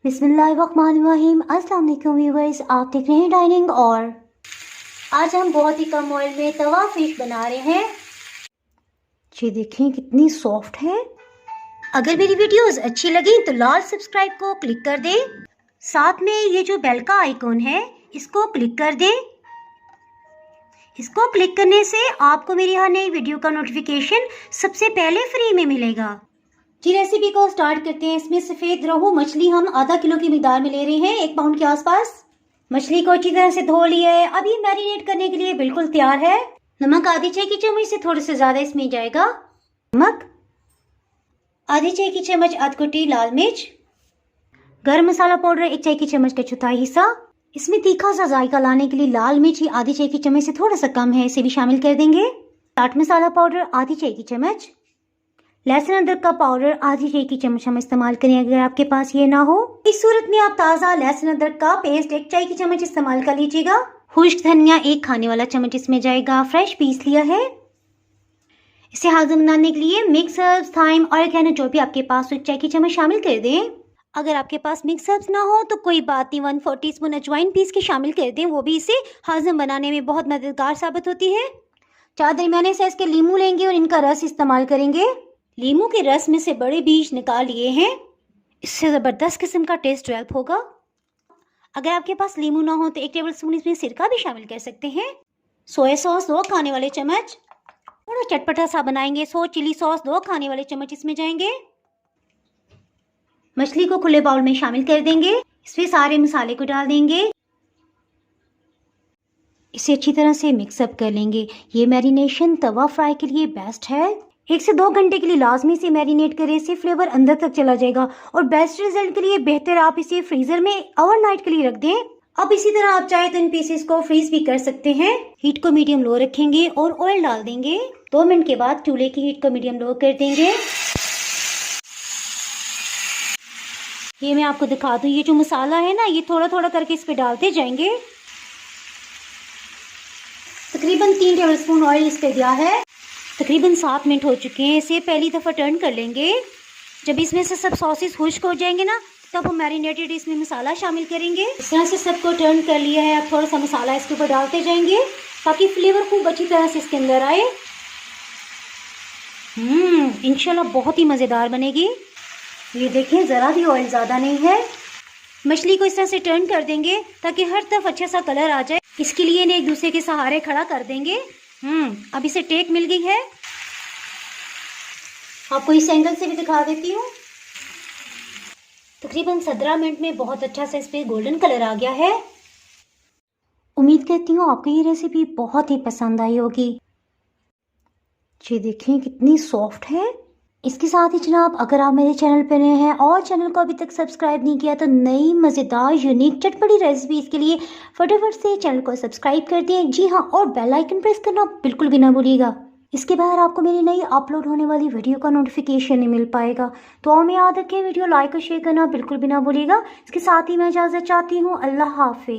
बिस्मिल्लाहिर्रहमानिर्रहीम। अस्सलाम वालेकुम व्यूअर्स, आप देख रहे हैं डाइनिंग। और आज हम बहुत ही कम ऑयल में तवा फिश बना रहे हैं। ये देखें कितनी सॉफ्ट है। अगर मेरी वीडियोस अच्छी लगी तो लाल सब्सक्राइब को क्लिक कर दें। साथ में ये जो बेल का आइकॉन है इसको क्लिक कर दें। इसको क्लिक करने से आपको मेरी हर नई वीडियो का नोटिफिकेशन सबसे पहले फ्री में मिलेगा। जी रेसिपी को स्टार्ट करते हैं। इसमें सफ़ेद रोहू मछली हम आधा किलो की मिकदार में ले रहे हैं, 1 पाउंड के आसपास। मछली को अच्छी तरह से धो लिया है। अभी मैरिनेट करने के लिए बिल्कुल तैयार है। नमक आधी चाय की चम्मच से थोड़ा सा ज़्यादा इसमें जाएगा। नमक आधी चाय की चम्मच, आध कुटी लाल मिर्च, गरम मसाला पाउडर 1 चाय की चम्मच का चौथाई हिस्सा। इसमें तीखा सा जायका लाने के लिए लाल मिर्च ही आधी चाय की चम्मच से थोड़ा सा कम है, इसे भी शामिल कर देंगे। चाट मसाला पाउडर आधी चाय की चम्मच, लहसुन अदरक का पाउडर आधी चाय की चम्मच हम इस्तेमाल करें अगर आपके पास ये ना हो। इस सूरत में आप ताज़ा लहसुन अदरक का पेस्ट 1 चाय की चम्मच इस्तेमाल कर लीजिएगा। खुश्क धनिया 1 खाने वाला चम्मच इसमें जाएगा, फ्रेश पीस लिया है। इसे हाज़म बनाने के लिए मिक्स हर्ब्स, थाइम, ऑरिगेनो जो भी आपके पास 1 चाय की चम्मच शामिल कर दें। अगर आपके पास मिक्स हर्ब्स ना हो तो कोई बात नहीं, 1/4 टीस्पून अजवाइन पीस के शामिल कर दें, वो भी इसे हाज़म बनाने में बहुत मददगार साबित होती है। 4 दरमियाने साइज के लीमू लेंगे और इनका रस इस्तेमाल करेंगे। लीमू के रस में से बड़े बीज निकाल लिए हैं, इससे ज़बरदस्त किस्म का टेस्ट डेवलप होगा। अगर आपके पास लीमू ना हो तो 1 टेबलस्पून इसमें सिरका भी शामिल कर सकते हैं। सोया सॉस 2 खाने वाले चम्मच, थोड़ा चटपटा सा बनाएंगे। चिली सॉस 2 खाने वाले चम्मच इसमें जाएंगे। मछली को खुले बाउल में शामिल कर देंगे। इसमें सारे मसाले को डाल देंगे। इसे अच्छी तरह से मिक्सअप कर लेंगे। ये मैरिनेशन तवा फ्राई के लिए बेस्ट है। 1 से 2 घंटे के लिए लाजमी से मैरिनेट करें, इससे फ्लेवर अंदर तक चला जाएगा। और बेस्ट रिजल्ट के लिए बेहतर आप इसे फ्रीजर में ओवरनाइट के लिए रख दें। अब इसी तरह आप चाहे तो इन पीसेस को फ्रीज भी कर सकते हैं। हीट को मीडियम लो रखेंगे और ऑयल डाल देंगे। 2 मिनट के बाद चूल्हे की हीट को मीडियम लो कर देंगे। ये मैं आपको दिखा दूं, ये जो मसाला है ना, ये थोड़ा थोड़ा करके इस पे डालते जाएंगे। तकरीबन 3 टेबलस्पून ऑयल इस पे दिया है। तकरीबन 7 मिनट हो चुके हैं। इसे पहली दफ़ा टर्न कर लेंगे। जब इसमें से सब सॉसेस खुश्क हो जाएंगे ना, तब हम मैरिनेटेड इसमें मसाला शामिल करेंगे। इस तरह से सबको टर्न कर लिया है। अब थोड़ा सा मसाला इसके ऊपर डालते जाएंगे ताकि फ्लेवर खूब अच्छी तरह से इसके अंदर आए। इंशाल्लाह बहुत ही मज़ेदार बनेगी। ये देखें, ज़रा भी ऑयल ज़्यादा नहीं है। मछली को इस तरह से टर्न कर देंगे ताकि हर तरफ अच्छा सा कलर आ जाए। इसके लिए इन्हें एक दूसरे के सहारे खड़ा कर देंगे। अब इसे टेक मिल गई है। आपको इस एंगल से भी दिखा देती हूँ। तकरीबन 17 मिनट में बहुत अच्छा सा इस पे गोल्डन कलर आ गया है। उम्मीद करती हूँ आपको ये रेसिपी बहुत ही पसंद आई होगी। ये देखें कितनी सॉफ्ट है। इसके साथ ही जनाब, अगर आप मेरे चैनल पर नए हैं और चैनल को अभी तक सब्सक्राइब नहीं किया तो नई मज़ेदार यूनिक चटपटी रेसिपीज़ के लिए फटाफट से चैनल को सब्सक्राइब कर दें। जी हाँ, और बेल आइकन प्रेस करना बिल्कुल भी ना भूलिएगा। इसके बाद आपको मेरी नई अपलोड होने वाली वीडियो का नोटिफिकेशन नहीं मिल पाएगा। तो हमें याद रखें, वीडियो लाइक और शेयर करना बिल्कुल भी ना भूलिएगा। इसके साथ ही मैं इजाज़त चाहती हूँ। अल्लाह हाफिज़।